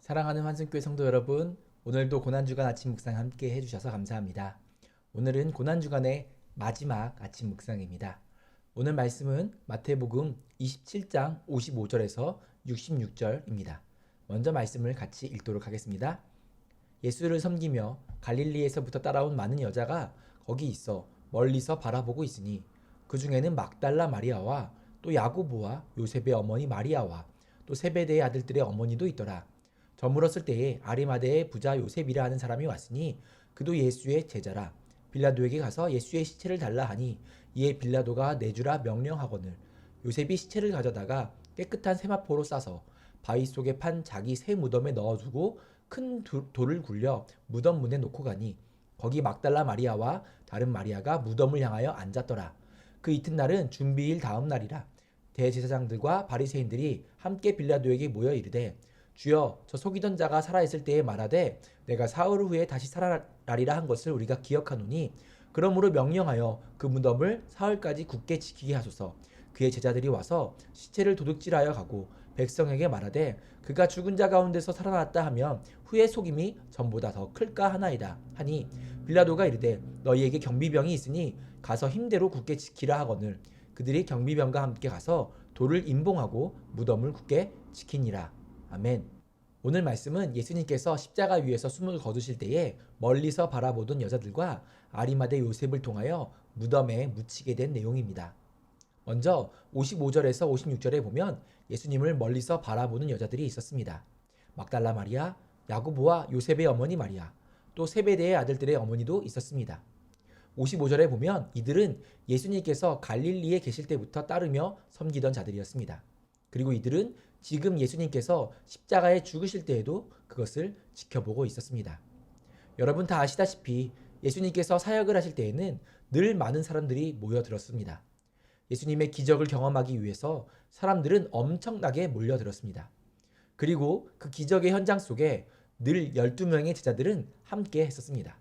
사랑하는 환승교회 성도 여러분, 오늘도 고난주간 아침 묵상 함께 해주셔서 감사합니다. 오늘은 고난주간의 마지막 아침 묵상입니다. 오늘 말씀은 마태복음 27장 55절에서 66절입니다. 먼저 말씀을 같이 읽도록 하겠습니다. 예수를 섬기며 갈릴리에서부터 따라온 많은 여자가 거기 있어 멀리서 바라보고 있으니 그 중에는 막달라 마리아와 또 야고보와 요셉의 어머니 마리아와 또 세베대의 아들들의 어머니도 있더라. 저물었을 때에 아리마대의 부자 요셉이라 하는 사람이 왔으니 그도 예수의 제자라. 빌라도에게 가서 예수의 시체를 달라 하니 이에 빌라도가 내주라 명령하거늘 요셉이 시체를 가져다가 깨끗한 세마포로 싸서 바위 속에 판 자기 새 무덤에 넣어두고 큰 돌을 굴려 무덤 문에 놓고 가니 거기 막달라 마리아와 다른 마리아가 무덤을 향하여 앉았더라. 그 이튿날은 준비일 다음 날이라. 대제사장들과 바리새인들이 함께 빌라도에게 모여 이르되 주여, 저 속이던 자가 살아있을 때에 말하되 내가 사흘 후에 다시 살아나리라 한 것을 우리가 기억하노니 그러므로 명령하여 그 무덤을 사흘까지 굳게 지키게 하소서. 그의 제자들이 와서 시체를 도둑질하여 가고 백성에게 말하되 그가 죽은 자 가운데서 살아났다 하면 후의 속임이 전보다 더 클까 하나이다 하니 빌라도가 이르되 너희에게 경비병이 있으니 가서 힘대로 굳게 지키라 하거늘 그들이 경비병과 함께 가서 돌을 임봉하고 무덤을 굳게 지키니라. 아멘. 오늘 말씀은 예수님께서 십자가 위에서 숨을 거두실 때에 멀리서 바라보던 여자들과 아리마대 요셉을 통하여 무덤에 묻히게 된 내용입니다. 먼저 55절에서 56절에 보면 예수님을 멀리서 바라보는 여자들이 있었습니다. 막달라 마리아, 야고보와 요셉의 어머니 마리아, 또 세베대의 아들들의 어머니도 있었습니다. 55절에 보면 이들은 예수님께서 갈릴리에 계실 때부터 따르며 섬기던 자들이었습니다. 그리고 이들은 지금 예수님께서 십자가에 죽으실 때에도 그것을 지켜보고 있었습니다. 여러분 다 아시다시피 예수님께서 사역을 하실 때에는 늘 많은 사람들이 모여들었습니다. 예수님의 기적을 경험하기 위해서 사람들은 엄청나게 몰려들었습니다. 그리고 그 기적의 현장 속에 늘 12명의 제자들은 함께 했었습니다.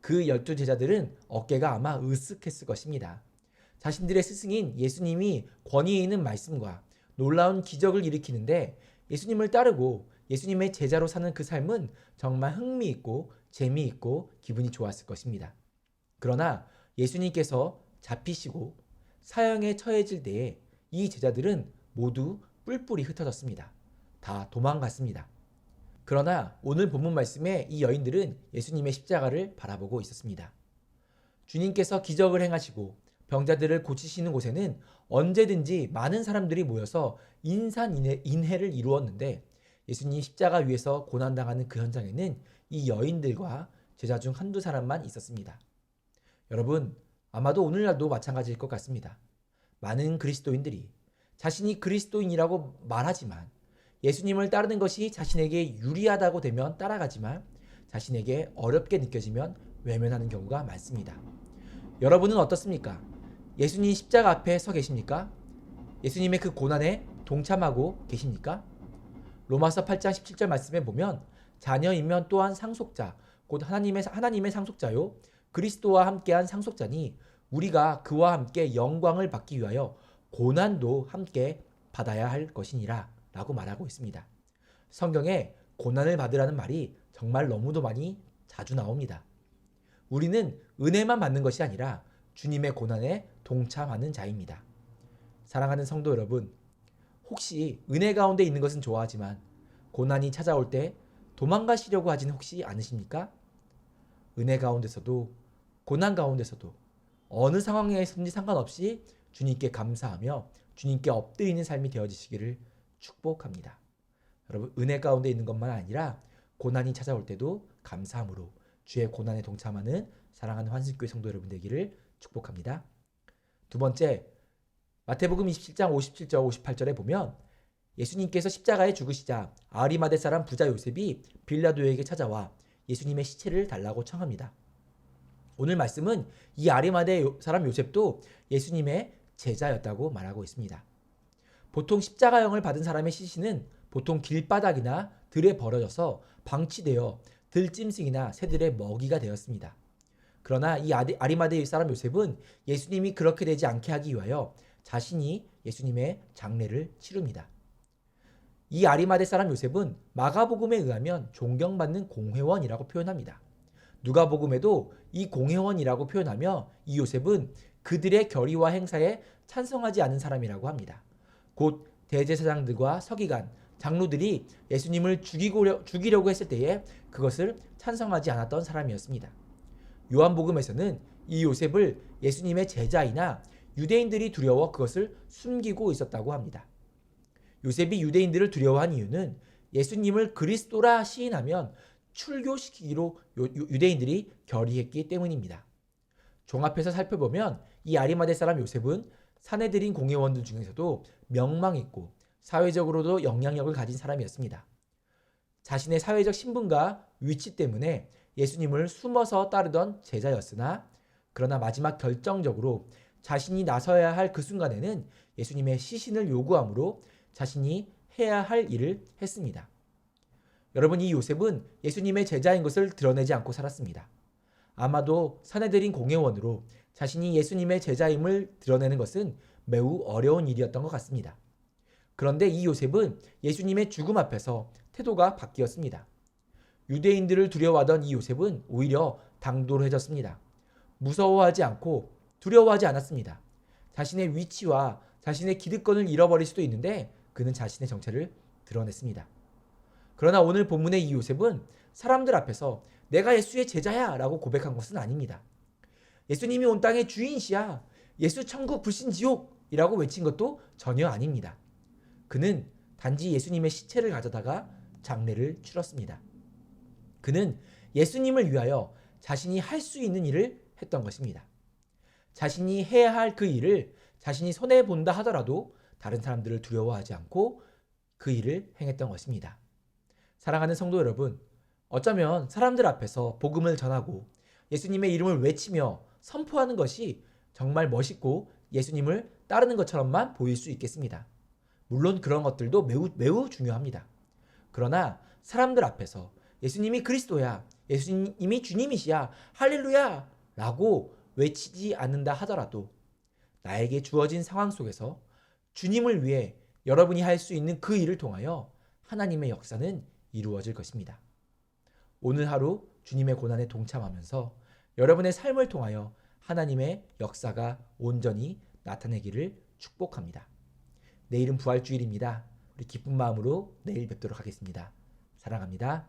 그 12제자들은 어깨가 아마 으쓱했을 것입니다. 자신들의 스승인 예수님이 권위 있는 말씀과 놀라운 기적을 일으키는데 예수님을 따르고 예수님의 제자로 사는 그 삶은 정말 흥미있고 재미있고 기분이 좋았을 것입니다. 그러나 예수님께서 잡히시고 사형에 처해질 때에 이 제자들은 모두 뿔뿔이 흩어졌습니다. 다 도망갔습니다. 그러나 오늘 본문 말씀에 이 여인들은 예수님의 십자가를 바라보고 있었습니다. 주님께서 기적을 행하시고 병자들을 고치시는 곳에는 언제든지 많은 사람들이 모여서 인해를 이루었는데 예수님 십자가 위에서 고난당하는 그 현장에는 이 여인들과 제자 중 한두 사람만 있었습니다. 여러분, 아마도 오늘날도 마찬가지일 것 같습니다. 많은 그리스도인들이 자신이 그리스도인이라고 말하지만 예수님을 따르는 것이 자신에게 유리하다고 되면 따라가지만 자신에게 어렵게 느껴지면 외면하는 경우가 많습니다. 여러분은 어떻습니까? 예수님 십자가 앞에 서 계십니까? 예수님의 그 고난에 동참하고 계십니까? 로마서 8장 17절 말씀에 보면 자녀이면 또한 상속자, 곧 하나님의 상속자요 그리스도와 함께한 상속자니 우리가 그와 함께 영광을 받기 위하여 고난도 함께 받아야 할 것이니라 라고 말하고 있습니다. 성경에 고난을 받으라는 말이 정말 너무도 많이 자주 나옵니다. 우리는 은혜만 받는 것이 아니라 주님의 고난에 동참하는 자입니다. 사랑하는 성도 여러분, 혹시 은혜 가운데 있는 것은 좋아하지만 고난이 찾아올 때 도망가시려고 하지는 혹시 않으십니까? 은혜 가운데서도 고난 가운데서도 어느 상황에서든지 상관없이 주님께 감사하며 주님께 엎드리는 삶이 되어지시기를 축복합니다. 여러분, 은혜 가운데 있는 것만 아니라 고난이 찾아올 때도 감사함으로 주의 고난에 동참하는 사랑하는 환승교회 성도 여러분 되기를 축복합니다. 두 번째, 마태복음 27장 57절 58절에 보면 예수님께서 십자가에 죽으시자 아리마대 사람 부자 요셉이 빌라도에게 찾아와 예수님의 시체를 달라고 청합니다. 오늘 말씀은 이 아리마대 사람 요셉도 예수님의 제자였다고 말하고 있습니다. 보통 십자가형을 받은 사람의 시신은 보통 길바닥이나 들에 버려져서 방치되어 들짐승이나 새들의 먹이가 되었습니다. 그러나 이 아리마대 사람 요셉은 예수님이 그렇게 되지 않게 하기 위하여 자신이 예수님의 장례를 치릅니다. 이 아리마대 사람 요셉은 마가복음에 의하면 존경받는 공회원이라고 표현합니다. 누가복음에도 이 공회원이라고 표현하며 이 요셉은 그들의 결의와 행사에 찬성하지 않은 사람이라고 합니다. 곧 대제사장들과 서기관, 장로들이 예수님을 죽이려고 했을 때에 그것을 찬성하지 않았던 사람이었습니다. 요한복음에서는 이 요셉을 예수님의 제자이나 유대인들이 두려워 그것을 숨기고 있었다고 합니다. 요셉이 유대인들을 두려워한 이유는 예수님을 그리스도라 시인하면 출교시키기로 유대인들이 결의했기 때문입니다. 종합해서 살펴보면 이 아리마대 사람 요셉은 사내들인 공회원들 중에서도 명망있고 사회적으로도 영향력을 가진 사람이었습니다. 자신의 사회적 신분과 위치 때문에 예수님을 숨어서 따르던 제자였으나 그러나 마지막 결정적으로 자신이 나서야 할 그 순간에는 예수님의 시신을 요구함으로 자신이 해야 할 일을 했습니다. 여러분, 이 요셉은 예수님의 제자인 것을 드러내지 않고 살았습니다. 아마도 사내들인 공회원으로 자신이 예수님의 제자임을 드러내는 것은 매우 어려운 일이었던 것 같습니다. 그런데 이 요셉은 예수님의 죽음 앞에서 태도가 바뀌었습니다. 유대인들을 두려워하던 이 요셉은 오히려 당돌해졌습니다. 무서워하지 않고 두려워하지 않았습니다. 자신의 위치와 자신의 기득권을 잃어버릴 수도 있는데 그는 자신의 정체를 드러냈습니다. 그러나 오늘 본문의 이 요셉은 사람들 앞에서 내가 예수의 제자야 라고 고백한 것은 아닙니다. 예수님이 온 땅의 주인이시야, 예수 천국 불신 지옥이라고 외친 것도 전혀 아닙니다. 그는 단지 예수님의 시체를 가져다가 장례를 치렀습니다. 그는 예수님을 위하여 자신이 할 수 있는 일을 했던 것입니다. 자신이 해야 할 그 일을 자신이 손해본다 하더라도 다른 사람들을 두려워하지 않고 그 일을 행했던 것입니다. 사랑하는 성도 여러분, 어쩌면 사람들 앞에서 복음을 전하고 예수님의 이름을 외치며 선포하는 것이 정말 멋있고 예수님을 따르는 것처럼만 보일 수 있겠습니다. 물론 그런 것들도 매우 중요합니다. 그러나 사람들 앞에서 예수님이 그리스도야, 예수님이 주님이시야, 할렐루야 라고 외치지 않는다 하더라도 나에게 주어진 상황 속에서 주님을 위해 여러분이 할 수 있는 그 일을 통하여 하나님의 역사는 이루어질 것입니다. 오늘 하루 주님의 고난에 동참하면서 여러분의 삶을 통하여 하나님의 역사가 온전히 나타내기를 축복합니다. 내일은 부활주일입니다. 우리 기쁜 마음으로 내일 뵙도록 하겠습니다. 사랑합니다.